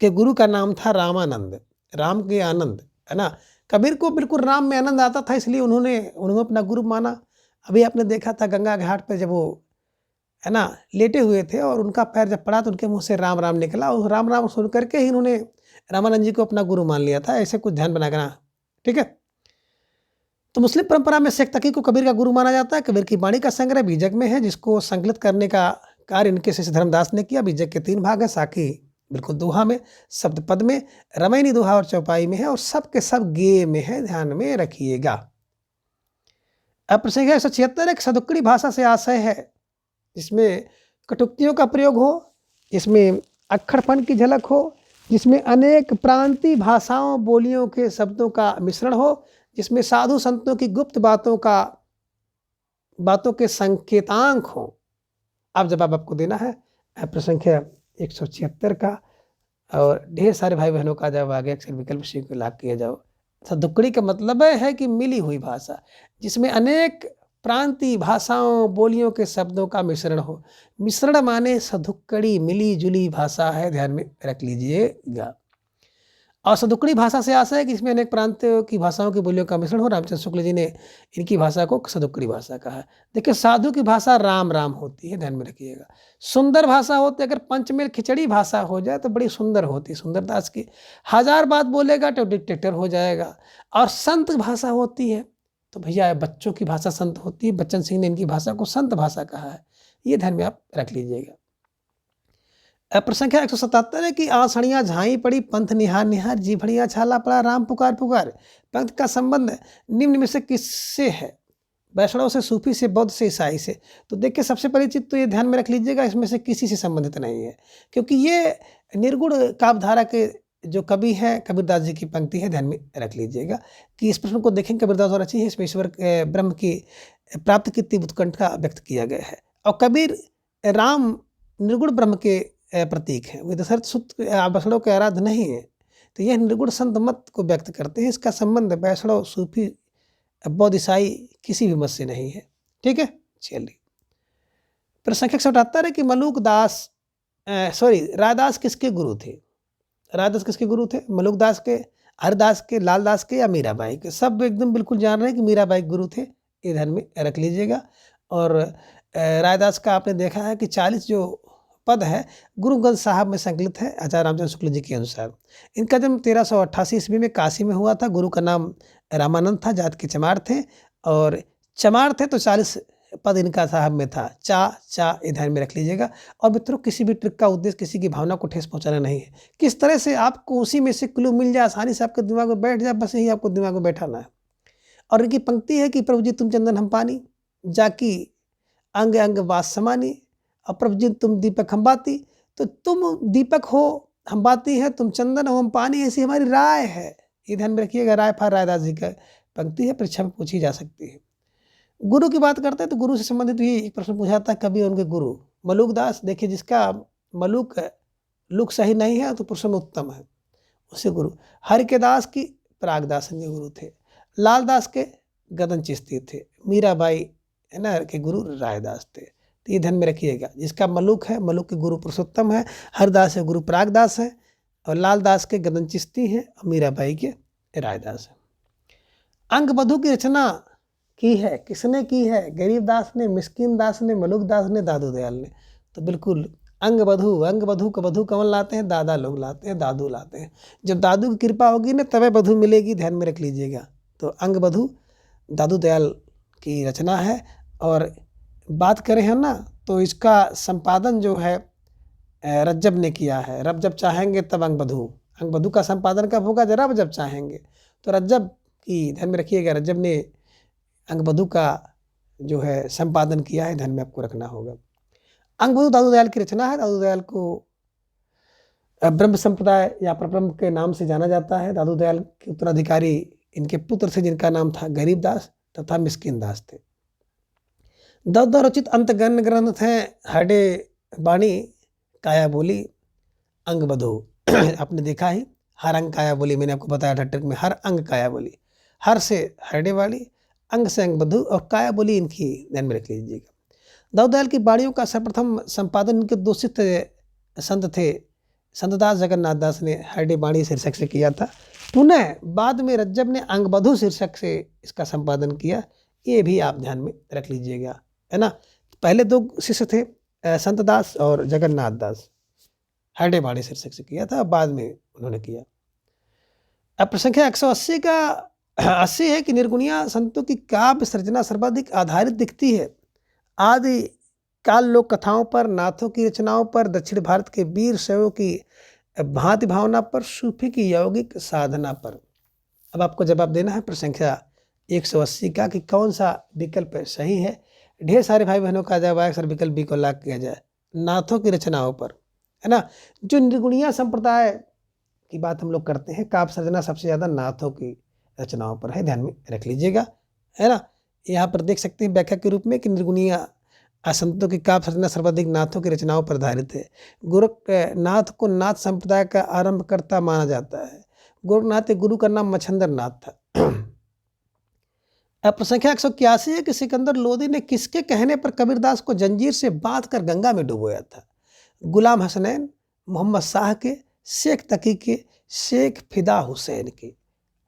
के गुरु का नाम था रामानंद, राम के आनंद, है ना। कबीर को बिल्कुल राम में आनंद आता था, इसलिए उन्होंने अपना गुरु माना। अभी आपने देखा था गंगा घाट पे जब वो, है ना, लेटे हुए थे और उनका पैर जब पड़ा तो उनके मुंह से राम राम निकला, और राम राम सुन करके ही इन्होंने रामानंद जी को अपना गुरु मान लिया था। ऐसे कुछ ध्यान बना करना, ठीक है। तो मुस्लिम परंपरा में शेख तकी को कबीर का गुरु माना जाता है। कबीर की वाणी का संग्रह बीजक में है, जिसको संकलित करने का कार्य इनके शिष्य धर्मदास ने किया। बीजक के 3 भाग है, साकी बिल्कुल दोहा में, शब्द पद में, रमैनी दोहा और चौपाई में है, और सब के सब गे में है, ध्यान में रखिएगा। अब प्रश्न 176 एक सदुक्कड़ी भाषा से आशय है जिसमें कटुक्तियों का प्रयोग हो, जिसमें अक्खड़पन की झलक हो, जिसमें अनेक प्रांतीय भाषाओं बोलियों के शब्दों का मिश्रण हो, जिसमें साधु संतों की गुप्त बातों के संकेतांक हो। अब जवाब आपको देना है प्रश्न संख्या 176 का, और ढेर सारे भाई बहनों का जवाब आ गया। अक्सर विकल्प सी को लाभ किया जाओ। सदुक्कड़ी का मतलब है कि मिली हुई भाषा, जिसमें अनेक प्रांतीय भाषाओं बोलियों के शब्दों का मिश्रण हो। मिश्रण माने सदुक्कड़ी, मिली जुली भाषा है, ध्यान में रख लीजिएगा। और सदुक्कड़ी भाषा से आशा है कि इसमें अनेक प्रांतों की भाषाओं की बोलियों का मिश्रण हो। रामचंद्र शुक्ल जी ने इनकी भाषा को सदुक्कड़ी भाषा कहा है। देखिए साधु की भाषा राम राम होती है, ध्यान में रखिएगा। सुंदर भाषा होती है, अगर पंचमेल खिचड़ी भाषा हो जाए तो बड़ी सुंदर होती है, सुंदरदास की। 1000 बात बोलेगा तो डिक्टेटर हो जाएगा। और संत भाषा होती है तो भैया बच्चों की भाषा संत होती है। बच्चन सिंह ने इनकी भाषा को संत भाषा कहा है, ये ध्यान में आप रख लीजिएगा। प्रश्न संख्या 177 है कि आसड़ियाँ झाई पड़ी पंथ निहार निहार, जी भड़िया छाला पड़ा राम पुकार पुकार। पंथ का संबंध निम्न में से किससे है? वैष्णव से, सूफी से, बौद्ध से, ईसाई से? तो देखिए सबसे परिचित तो ये ध्यान में रख लीजिएगा, इसमें से किसी से संबंधित नहीं है, क्योंकि ये निर्गुण काव्यधारा के जो कवि हैं कबीरदास जी की पंक्ति है, ध्यान में रख लीजिएगा। कि इस प्रश्न को देखें कबीरदास द्वारा रची है, इसमें ईश्वर ब्रह्म की प्राप्ति की तीव्र उत्कंठा व्यक्त किया गया है। और कबीर राम निर्गुण ब्रह्म के प्रतीक है, वे दशरथ सुत वैष्णव के आराध्य नहीं है। तो यह निर्गुण संत मत को व्यक्त करते हैं। इसका संबंध वैष्णव, सूफी, बौद्ध, ईसाई किसी भी मत से नहीं है, ठीक है। चलिए प्रश्न संख्या 178 है कि मलुक दास रायदास किसके गुरु थे? रायदास किसके गुरु थे? मलुक दास के, हरिदास के, लालदास के या मीराबाई के? सब एकदम बिल्कुल जान रहे हैं कि मीराबाई गुरु थे, ये ध्यान में रख लीजिएगा। और रायदास का आपने देखा है कि 40 जो पद है गुरु ग्रंथ साहब में संकलित है आचार्य रामचंद्र शुक्ल जी के अनुसार। इनका जन्म 1388 ईस्वी में काशी में हुआ था। गुरु का नाम रामानंद था, जात के चमार थे, और चमार थे तो 40 पद इनका साहब में था। चा ये ध्यान में रख लीजिएगा। और मित्रों किसी भी ट्रिक का उद्देश्य किसी की भावना को ठेस पहुंचाना नहीं है। किस तरह से आपको उसी में से क्लू मिल जाए, आसानी से आपके दिमाग में बैठ जाए, बस यही आपको दिमाग में बैठाना है। और इनकी पंक्ति है कि प्रभु जी तुम चंदन हम पानी, जाकी अंग अंग वास समानी, और प्रभु जी तुम दीपक हम बाती। तो तुम दीपक हो हम बाती हैं तुम चंदन हो हम पानी, ऐसी हमारी राय है। ये ध्यान में रखिएगा, राय फार रायदास जी का पंक्ति है, परीक्षा में पूछी जा सकती है। गुरु की बात करते हैं तो गुरु से संबंधित भी एक प्रश्न पूछा था कवि और उनके गुरु। मलूक दास, देखिए जिसका मलूक लुक सही नहीं है तो पुरुषों में उत्तम है, उसे गुरु। हरि के दास की प्रागदासन के गुरु थे, लाल दास के गदन चिश्ती थे, मीराबाई है ना के गुरु रायदास थे। तो ये ध्यान में रखिएगा, जिसका मलूक है, मलूक के गुरु पुरुषोत्तम है, हरदास के गुरु प्रागदास है, और लाल दास के गदन चिश्ती हैं, और मीराबाई के रायदास है। अंग बधू की रचना की है, किसने की है? गरीबदास ने, मिस्किन दास ने, मलुक दास ने, दादू दयाल ने। तो बिल्कुल अंग बधू का बधू कौन लाते हैं? दादा लोग लाते हैं, दादू लाते हैं। जब दादू की कृपा होगी ना तबे बधू मिलेगी, ध्यान में रख लीजिएगा। तो अंग बधू दादू दयाल की रचना है। और बात करें हम ना तो इसका संपादन जो है रज्जब ने किया है। रब जब चाहेंगे तब अंग बधू का संपादन कब होगा? रब जब चाहेंगे। तो रज्जब की ध्यान में रखिएगा, रज्जब ने अंगबधू का जो है संपादन किया है, ध्यान में आपको रखना होगा। अंगबधू दादू दयाल की रचना है। दादू दयाल को ब्रह्म संप्रदाय या परब्रह्म के नाम से जाना जाता है। दादू दयाल के उत्तराधिकारी इनके पुत्र थे जिनका नाम था गरीबदास तथा मिस्किन दास थे। दादू रचित अंतगण ग्रंथ हैं हडे बाणी, काया बोली, अंगबधू। आपने देखा ही, हर अंग काया बोली, मैंने आपको बताया ठट्टर में, हर अंग काया बोली, हर से हरडे वाली, अंग से अंगबधू, और काया बोली इनकी ध्यान में रख लीजिएगा। दाऊद दयाल की बाणियों का सर्वप्रथम संपादन इनके दोषित संत थे संतदास जगन्नाथ दास ने हरडे बाणी शीर्षक से किया था। पुनः बाद में रज्जब ने अंगबधू शीर्षक से इसका संपादन किया। ये भी आप ध्यान में रख लीजिएगा, है ना। पहले दो शिष्य थे संतदास और जगन्नाथ दास, हरडे बाणी शीर्षक से किया था, बाद में उन्होंने किया। अब प्रसंख्या 180 का 80 है कि निर्गुणिया संतों की काव्य सृजना सर्वाधिक आधारित दिखती है। आदि काल लोक कथाओं पर, नाथों की रचनाओं पर, दक्षिण भारत के वीर शैवों की भांति भावना पर, सूफी की यौगिक साधना पर। अब आपको जवाब देना है प्रसंख्या 180 का कि कौन सा विकल्प सही है। ढेर सारे भाई बहनों का जवाब आया सर विकल्प बी को लाग किया जाए, नाथों की रचनाओं पर, है ना। जो निर्गुणिया संप्रदाय की बात हम लोग करते हैं, काव्य सर्जना सबसे ज़्यादा नाथों की रचनाओं पर है, ध्यान में रख लीजिएगा, है ना। यहाँ पर देख सकते हैं व्याख्या के रूप में कि निर्गुणिया संतों की काव्य सर्जना सर्वाधिक नाथों की रचनाओं पर आधारित है। गोरखनाथ को नाथ संप्रदाय का आरंभकर्ता माना जाता है। गोरखनाथ के गुरु का नाम मच्छंदर नाथ था। अब प्रसंख्या 181 है कि सिकंदर लोदी ने किसके कहने पर कबीरदास को जंजीर से बांधकर गंगा में डुबोया था? गुलाम हसनैन, मोहम्मद शाह के, शेख तकी के, शेख फिदा हुसैन के।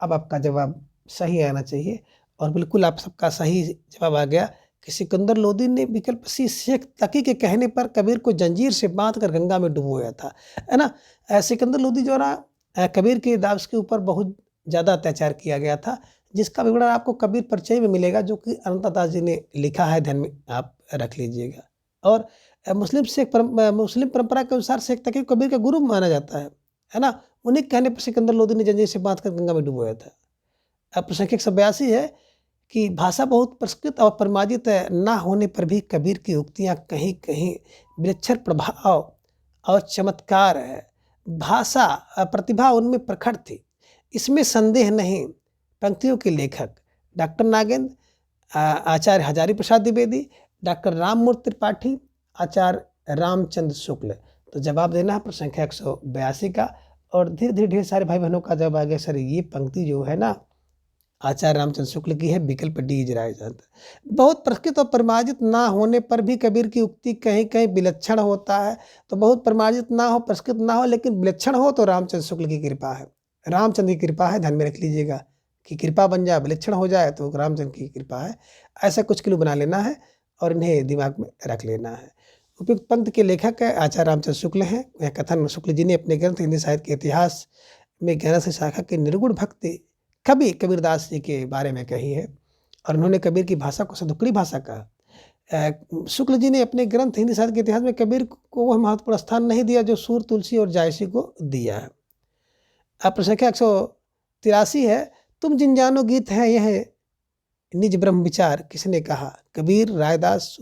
अब आपका जवाब सही आना चाहिए और बिल्कुल आप सबका सही जवाब आ गया कि सिकंदर लोदी ने विकल्प सी शेख तकी के कहने पर कबीर को जंजीर से बांधकर गंगा में डुबोया था, है ना। सिकंदर लोदी जो ना कबीर के दास के ऊपर बहुत ज़्यादा अत्याचार किया गया था, जिसका विवरण आपको कबीर परिचय में मिलेगा जो कि अनंतदास जी ने लिखा है, ध्यान में आप रख लीजिएगा। और मुस्लिम परंपरा के अनुसार शेख तकी को कबीर का गुरु माना जाता है ना। उन्हीं के कहने पर सिकंदर लोदी ने जंजीर से बांधकर गंगा में डुबोया था। अब प्रसंख्या 182 है कि भाषा बहुत परिष्कृत और परिमार्जित ना होने पर भी कबीर की उक्तियाँ कहीं कहीं विलक्षण प्रभाव और चमत्कार है। भाषा प्रतिभा उनमें प्रखर थी, इसमें संदेह नहीं। पंक्तियों के लेखक डॉक्टर नागेंद्र, आचार्य हजारी प्रसाद द्विवेदी, डॉक्टर राममूर्ति त्रिपाठी, आचार्य रामचंद्र शुक्ल। तो जवाब देना है प्रसंख्या 182 का। और धीरे धीरे ढेर सारे भाई बहनों का जवाब आ गया सर ये पंक्ति जो है ना आचार्य रामचंद्र शुक्ल की है, विकल्प डी इजराय जाता। बहुत परिष्कृत और परिमार्जित ना होने पर भी कबीर की उक्ति कहीं कहीं विलक्षण होता है। तो बहुत परिमार्जित ना हो, परिष्कृत ना हो, लेकिन विलक्षण हो तो रामचंद्र शुक्ल की कृपा है, रामचंद्र की कृपा है, ध्यान में रख लीजिएगा कि कृपा बन जाए, विलक्षण हो जाए तो रामचंद्र की कृपा है। ऐसा कुछ क्लू बना लेना है और इन्हें दिमाग में रख लेना है। उपयुक्त पंक्ति के लेखक आचार्य रामचंद्र शुक्ल हैं। यह कथन शुक्ल जी ने अपने ग्रंथ हिंदी साहित्य के इतिहास में 11 शाखा की निर्गुण भक्ति कवि कबीरदास जी के बारे में कही है और उन्होंने कबीर की भाषा को सदुक्कड़ी भाषा कहा। शुक्ल जी ने अपने ग्रंथ हिंदी साहित्य के इतिहास में कबीर को वह महत्वपूर्ण स्थान नहीं दिया जो सूर, तुलसी और जायसी को दिया है। अब प्रसंख्या 183 है, तुम जिन जानो गीत है यह निज ब्रह्म विचार किसने कहा? कबीर, रायदास,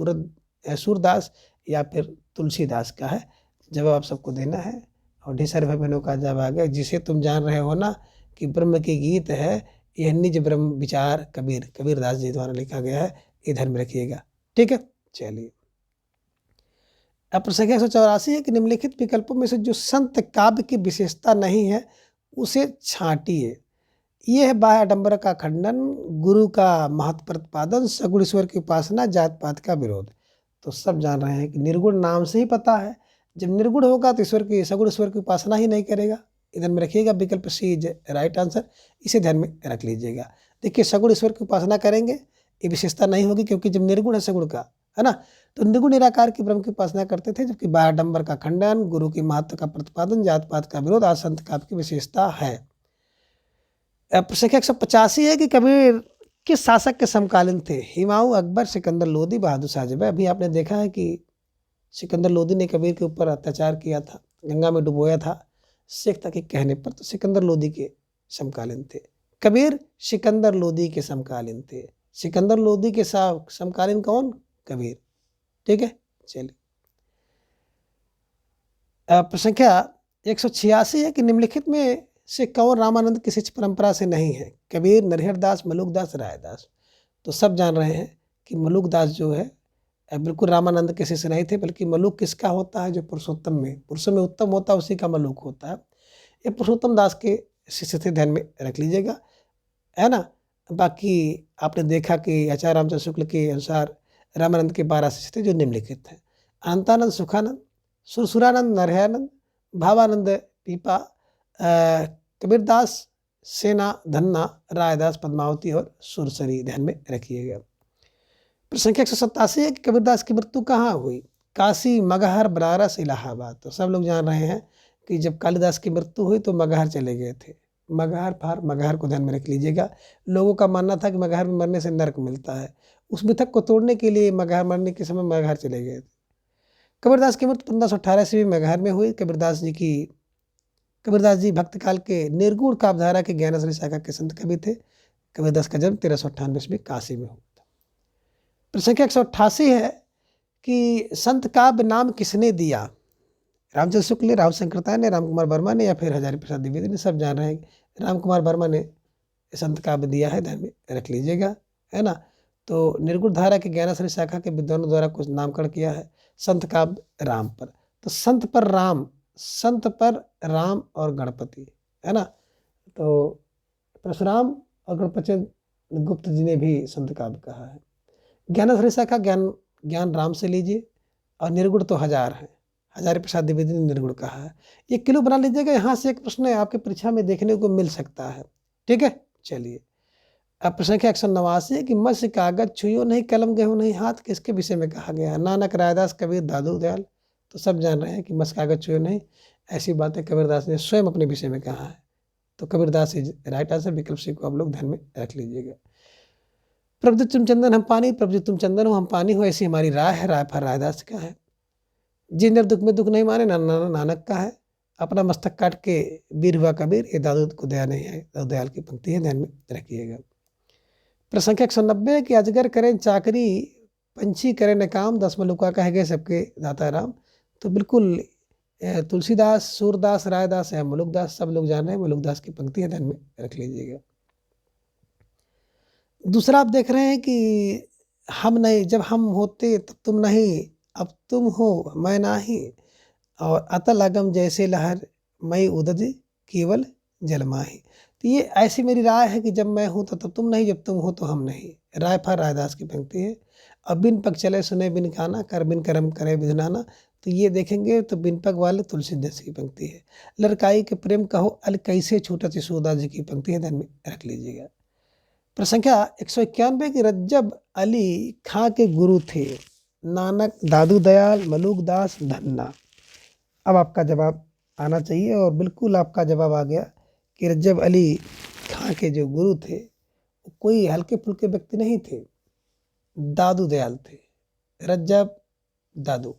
सूरदास या फिर तुलसीदास का है। जवाब आप सबको देना है और ढेर सारे भाई बहनों का जवाब आ गया, जिसे तुम जान रहे हो ना कि ब्रह्म की गीत है, यह निज ब्रह्म विचार कबीर, कबीरदास जी द्वारा लिखा गया है, इधर में रखिएगा। ठीक है, चलिए। अब प्रश्न 184 है कि निम्नलिखित विकल्पों में से जो संत काव्य की विशेषता नहीं है उसे छांटिए। ये है बाह्य आडंबर का खंडन, गुरु का महत्व प्रतिपादन, सगुण ईश्वर की उपासना, जात पात का विरोध। तो सब जान रहे हैं कि निर्गुण नाम से ही पता है, जब निर्गुण होगा तो ईश्वर की, सगुण ईश्वर की उपासना ही नहीं करेगा। इधर में रखिएगा, विकल्प सी इज राइट आंसर, इसे ध्यान में रख लीजिएगा। देखिए, सगुण ईश्वर की उपासना करेंगे, ये विशेषता नहीं होगी, क्योंकि जब निर्गुण है सगुण का, है ना, तो निर्गुण निराकार की ब्रह्म की उपासना करते थे, जबकि बाह्य आडंबर का खंडन, गुरु की महत्व का प्रतिपादन, जात पात का विरोध आज संत काव्य की विशेषता है। प्रश्न 185 है कि कबीर किस शासक के समकालीन थे? हुमायूं, अकबर, सिकंदर लोदी, बहादुर शाह जबे। अभी आपने देखा है कि सिकंदर लोदी ने कबीर के ऊपर अत्याचार किया था, गंगा में डुबोया था शेख के कहने पर, तो सिकंदर लोदी के समकालीन थे। कबीर सिकंदर लोदी के समकालीन थे। सिकंदर लोदी के समकालीन कौन? कबीर। ठीक है, चलिए। प्रश्न 186 है कि निम्नलिखित में से कौन रामानंद की शिष्य परंपरा से नहीं है? कबीर, नरहरदास, मलुकदास, रायदास। तो सब जान रहे हैं कि मलुकदास जो है बिल्कुल रामानंद के शिष्य नहीं थे, बल्कि मलुक किसका होता है? जो पुरुषोत्तम में, पुरुषों में उत्तम होता है, उसी का मलुक होता है। ये पुरुषोत्तम दास के शिष्य थे, ध्यान में रख लीजिएगा, है ना। बाकी आपने देखा कि आचार्य रामचंद्र शुक्ल के अनुसार रामानंद के 12 शिष्य थे जो निम्नलिखित हैं: अनंतानंद, सुखानंद, सुरसुरानंद, नरहयानंद, भावानंद, पीपा, कबीरदास, सेना, धन्ना, रायदास, पद्मावती और सुरसरी। ध्यान में रखिएगा। प्रश्न 187 है कि कबीरदास की मृत्यु कहाँ हुई? काशी, मगहर, बनारस, इलाहाबाद। तो सब लोग जान रहे हैं कि जब कालिदास की मृत्यु हुई तो मगहर चले गए थे। मगहर को ध्यान में रख लीजिएगा। लोगों का मानना था कि मगहर में मरने से नरक मिलता है, उस मिथक को तोड़ने के लिए मगहर मरने के समय मगहर चले गए थे। कबीरदास की मृत्यु 1518 ईस्वी में मगहर में हुई। कबीरदास जी भक्त काल के निर्गुण काव्यधारा के ज्ञानश्री शाखा के संत कवि थे। कबीरदास का जन्म 1398 ईस्वी काशी में हुआ था। प्रश्न 188 है कि संत काव्य नाम किसने दिया? रामचंद्र शुक्ल ने, राव शंकरताय ने, राम कुमार वर्मा ने, या फिर हजारी प्रसाद द्विवेदी ने? सब जान रहे हैं राम कुमार वर्मा ने संत काव्य दिया है, ध्यान में रख लीजिएगा, है ना। तो निर्गुण धारा के ज्ञानश्री शाखा के विद्वानों द्वारा कुछ नामकरण किया है संत काव्य राम पर। तो संत पर राम और गणपति, है ना। तो परशुराम और गणपति गुप्त जी ने भी संत काव्य कहा है। ज्ञानश्री शाखा ज्ञान राम से लीजिए, और निर्गुण तो हजार है, हजारी प्रसाद द्विवेदी ने निर्गुण कहा है। ये किलो बना लीजिएगा, यहाँ से एक प्रश्न आपके परीक्षा में देखने को मिल सकता है। ठीक है, चलिए। अब प्रश्न 189 है कि मत्स्य कागज छुइयो नहीं, कलम गेहूं नहीं हाथ, किसके विषय में कहा गया है? नानक, रायदास, कबीर, दादू दयाल। तो सब जान रहे हैं कि मत्स्य कागज छुइयो नहीं, ऐसी बातें कबीरदास ने स्वयं अपने विषय में कहा है। तो कबीरदास इज राइट आंसर, विकल्प सी को आप लोग ध्यान में रख लीजिएगा। प्रभु तुम चंदन हम पानी, प्रभु तुम चंदन हो हम पानी हो, ऐसी हमारी राय है। राय पर रायदास का है। जिन दुख में दुख नहीं माने, नानक का है। अपना मस्तक काट के वीर हुआ कबीर, ये दादू को दया नहीं है, दादू दयाल की पंक्ति है, ध्यान में रखिएगा। प्रश्न 190 है कि अजगर करें चाकरी, पंछी करें न काम, 10 मलुका कह गए सबके दाता राम। तो बिल्कुल तुलसीदास, सूरदास, रायदास या मलुकदास, सब लोग जान रहे हैं मलुकदास की पंक्ति है, ध्यान में रख लीजिएगा। दूसरा आप देख रहे हैं कि हम नहीं, जब हम होते तब तुम नहीं, अब तुम हो मैं नाही, और अतल अगम जैसे लहर मई उदज केवल जलमाही। तो ये ऐसी मेरी राय है कि जब मैं हूँ तो तब तुम नहीं, जब तुम हो तो हम नहीं। राय फर रायदास की पंक्ति है। अब बिन पग चले सुने बिन खाना, कर बिन कर्म करे विधनाना। तो ये देखेंगे तो बिन पग वाले तुलसीदास की पंक्ति है। लड़काई के प्रेम कहो अल कैसे छूटत यशोदा जी की पंक्ति है, ध्यान में रख लीजिएगा। प्रसंख्या 191 की रज्जब अली खां के गुरु थे नानक, दादू दयाल, मलुकदास, धन्ना। अब आपका जवाब आना चाहिए, और बिल्कुल आपका जवाब आ गया कि रज्जब अली खां के जो गुरु थे कोई हल्के फुल्के व्यक्ति नहीं थे, दादू दयाल थे। रज्जब दादू,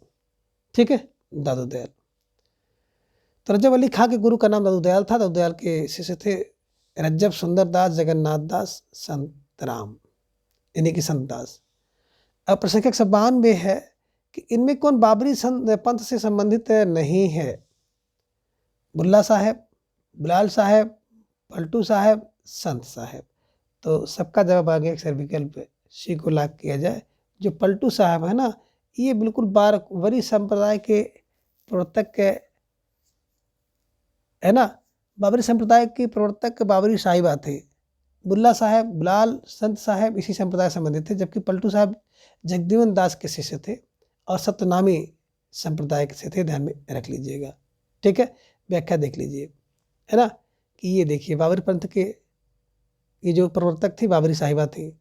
ठीक है, दादू दयाल। तो रज्जब अली खां के गुरु का नाम दादू दयाल था। दादू दयाल के शिष्य थे रज्जब, सुंदर दास, जगन्नाथ दास, संत राम, यानी कि संत दास। अब प्रश्न 192 है कि इनमें कौन बाबरी पंथ से संबंधित नहीं है? बुल्ला साहब, बुलाल साहब, पलटू साहब, संत साहब। तो सबका जवाब आ गया सर विकल्प सी को लॉक किया जाए। जो पलटू साहब है ना, ये बिल्कुल बारवरी संप्रदाय के प्रवर्तक के, है ना, बाबरी संप्रदाय के प्रवर्तक बाबरी साहिबा थे। बुल्ला साहब, बुलाल, संत साहब इसी संप्रदाय से संबंधित थे, जबकि पलटू साहब जगजीवन दास के शिष्य थे और सत्यनामी संप्रदाय से थे। ध्यान में रख लीजिएगा, ठीक है। व्याख्या देख लीजिए, है ना, कि ये देखिए बाबरी पंथ के ये जो प्रवर्तक थी बाबरी साहिबा थी।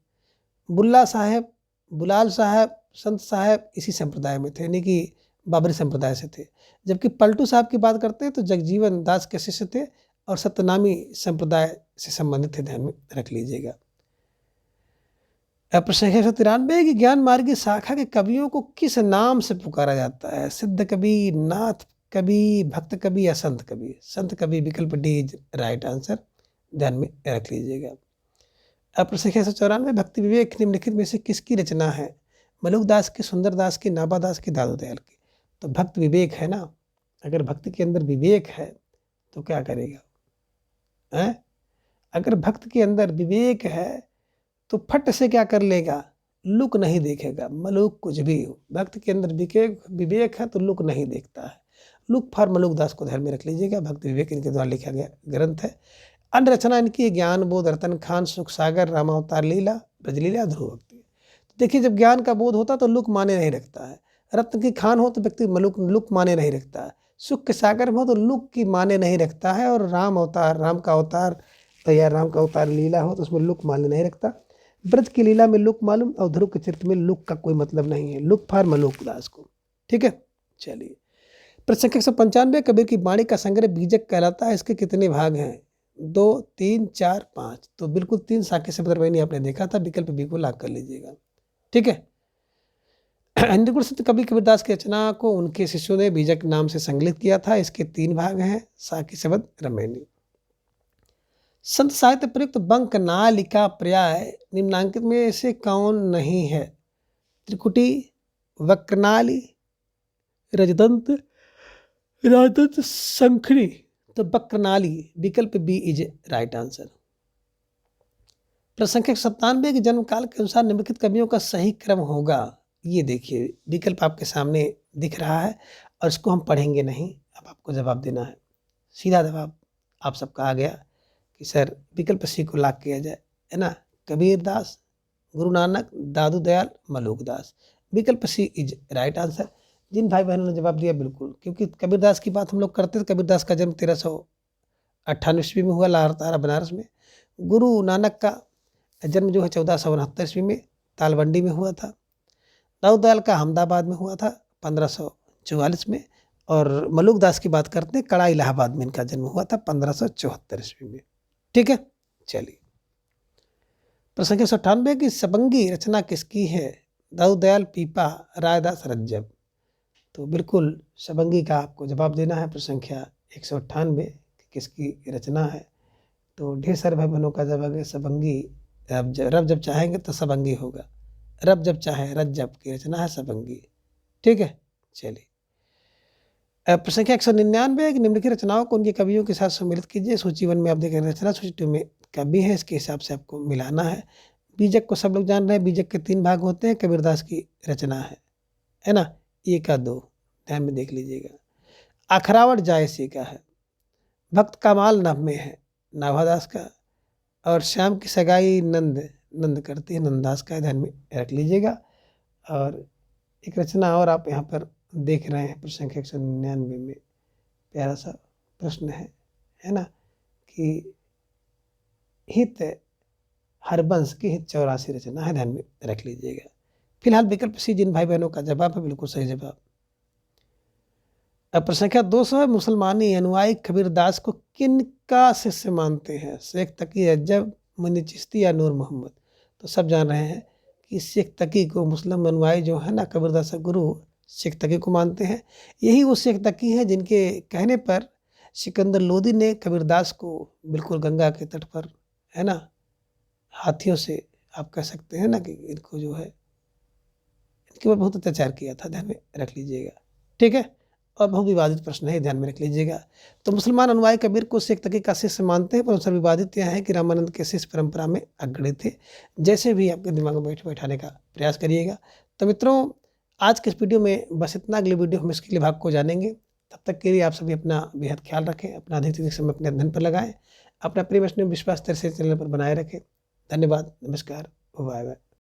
बुल्ला साहब, बुलाल साहब, संत साहब इसी संप्रदाय में थे, यानी कि बाबरी संप्रदाय से थे। जबकि पलटू साहब की बात करते हैं तो जगजीवन दास के शिष्य थे और सत्यनामी संप्रदाय से संबंधित थे। ध्यान में रख लीजिएगा। प्रश्न 193 की ज्ञान मार्ग की शाखा के कवियों को किस नाम से पुकारा जाता है? सिद्ध कवि, नाथ कवि, भक्त कवि या संत कवि? संत कवि, विकल्प डी इज राइट आंसर। ध्यान में रख लीजिएगा। प्रश्न 194 भक्ति विवेक निम्नलिखित में से किसकी रचना है? मलुकदास की, सुंदरदास की, नाभादास की, दादू दयाल की? तो भक्त विवेक है ना। अगर भक्ति के अंदर विवेक है तो क्या करेगा है? अगर भक्त के अंदर विवेक है तो फट से क्या कर लेगा? लुक नहीं देखेगा। मलुक कुछ भी हो, भक्त के अंदर विवेक है तो लुक नहीं देखता है। लुक फॉर मलुकदास को ध्यान में रख लीजिएगा। भक्त विवेक इनके द्वारा लिखा गया ग्रंथ है। अन्य रचना इनकी ज्ञान बोध, रतन खान, सुख सागर, रामावतार लीला, ब्रजलीला, ध्रुव भक्ति। तो देखिए, जब ज्ञान का बोध होता तो लुक माने नहीं रखता है। रत्न की खान हो तो व्यक्ति लुक माने नहीं रखता है। सुख के सागर में हो तो लुक की माने नहीं रखता है। और राम अवतार, राम का अवतार या राम का अवतार लीला हो तो उसमें लुक माने नहीं रखता। ब्रज की लीला में लुक मालूम और ध्रुव के चरित्र में लुक का कोई मतलब नहीं है। लुक फॉर मलुकदास को, ठीक है। चलिए, प्रश्न 195 कबीर की वाणी का संग्रह बीजक कहलाता है। इसके कितने भाग हैं? 2, 3, 4, 5। तो बिल्कुल 3 साके से बदरवानी आपने देखा था। विकल्प बी को लॉक कर लीजिएगा, ठीक है। निर्गुण संत कवि कबीरदास की रचना को उनके शिष्यों ने बीजक नाम से संकलित किया था। इसके 3 भाग हैं, साकी शब्द रामायणी। संत साहित्य प्रयुक्त बंक नालिका पर्याय निम्नांकित में से कौन नहीं है? त्रिकुटी, वक्रनाली, रजदंत, राजदंत, शंखनी। तो वक्रनाली, विकल्प बी इज राइट आंसर। प्रश्न 97 के जन्म काल के अनुसार निम्नलिखित कवियों का सही क्रम होगा। ये देखिए, विकल्प आपके सामने दिख रहा है और इसको हम पढ़ेंगे नहीं, अब आपको जवाब देना है। सीधा जवाब आप सबका आ गया कि सर विकल्प सी को लॉक किया जाए, है ना। कबीरदास, गुरु नानक, दादू दयाल, मलुकदास। विकल्प सी इज राइट आंसर। जिन भाई बहनों ने जवाब दिया, बिल्कुल, क्योंकि कबीरदास की बात हम लोग करते थे। कबीरदास का जन्म 1398 ईस्वी में हुआ, लाहौर बनारस में। गुरु नानक का जन्म जो है 1469 ईस्वी में तालवंडी में हुआ था। दाऊद दयाल का अहमदाबाद में हुआ था 1544 में। और मलुकदास की बात करते हैं, कड़ा इलाहाबाद में इनका जन्म हुआ था 1574 ईस्वी में, ठीक है। चलिए, प्रश्न 198 की सबंगी रचना किसकी है? दाऊद दयाल, पीपा, रायदास, रज्जब। तो बिल्कुल सबंगी का आपको जवाब देना है। प्रश्न संख्या 198 किसकी रचना है? तो ढेर सारे भाई बहनों का जवाब है सबंगी। रब जब चाहेंगे तो सबंगी होगा। रब जब चाहे रज्जब की रचना है सबंगी, ठीक है। चलिए, प्रश्न संख्या 199 निम्नलिखित रचनाओं को उनके कवियों के साथ सम्मिलित कीजिए। सूची 1 में आप देखेंगे रचना, सूची 2 में कवि है, इसके हिसाब से आपको मिलाना है। बीजक को सब लोग जान रहे हैं, बीजक के 3 भाग होते हैं। कबीरदास की रचना है ना, 1 या 2, ध्यान में देख लीजिएगा। अखरावट जायसी का है। भक्त कमाल नभ में है, नाभादास का। और श्याम की सगाई नंद करती है, नंददास का, ध्यान में रख लीजिएगा। और एक रचना और आप यहाँ पर देख रहे हैं, प्रश्न संख्या 199 में प्यारा सा प्रश्न है ना, कि हित हरबंश की हित 84 रचना है, ध्यान में रख लीजिएगा। फिलहाल विकल्प सी जिन भाई बहनों का जवाब है बिल्कुल सही जवाब। अब प्रश्न संख्या 200 है, मुसलमानी अनुयायी कबीरदास को किन का शिष्य मानते हैं? शेख तकी, रज्जब, मुन्नी चिश्ती या नूर मोहम्मद? तो सब जान रहे हैं कि शेख तकी को मुस्लिम अनुयायी जो है ना कबीरदास का गुरु शेख तकी को मानते हैं। यही वो शेख तकी हैं जिनके कहने पर सिकंदर लोदी ने कबीरदास को बिल्कुल गंगा के तट पर, है ना, हाथियों से आप कह सकते हैं ना कि इनको जो है इनके ऊपर बहुत अत्याचार किया था, ध्यान में रख लीजिएगा, ठीक है। और बहुत विवादित प्रश्न है, ये ध्यान में रख लीजिएगा। तो मुसलमान अनुयायी कबीर को सिख तकी का शिष्य मानते हैं, पर विवादित यह है कि रामानंद के शिष्य परंपरा में अग्रणी थे। जैसे भी आपके दिमाग में बैठाने का प्रयास करिएगा। तो मित्रों, आज के इस वीडियो में बस इतना। अगले वीडियो हम इसके लिए भाग को जानेंगे। तब तक के लिए आप सभी अपना बेहद ख्याल रखें, अपना अधिक से अधिक समय अपने अध्ययन पर लगाएं, अपना प्रिय वैष्णव विश्वास तरह से चैनल पर बनाए रखें। धन्यवाद, नमस्कार, बाय बाय।